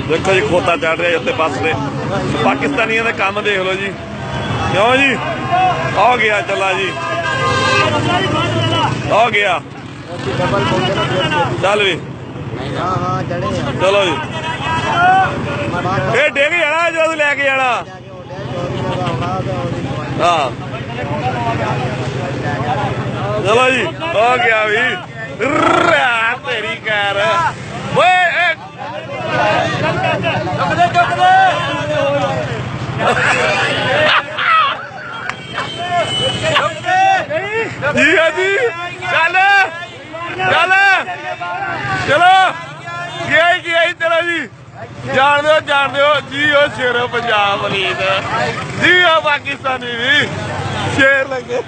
देखो जी खोता चढ़ रहा उत्ते बस से पाकिस्तानियों का काम देख लो जी क्यों जी आ गया चला जी आ गया चल भी चलो जी ये डिग जाना जो लैके जाना हाँ चलो जी आ गया भी तेरी कार जी हाँ जी चल चल चलो गया ही चलो जी जान दो जी ओ शेर पंजाब रीत जी ओ पाकिस्तानी भी शेर लगे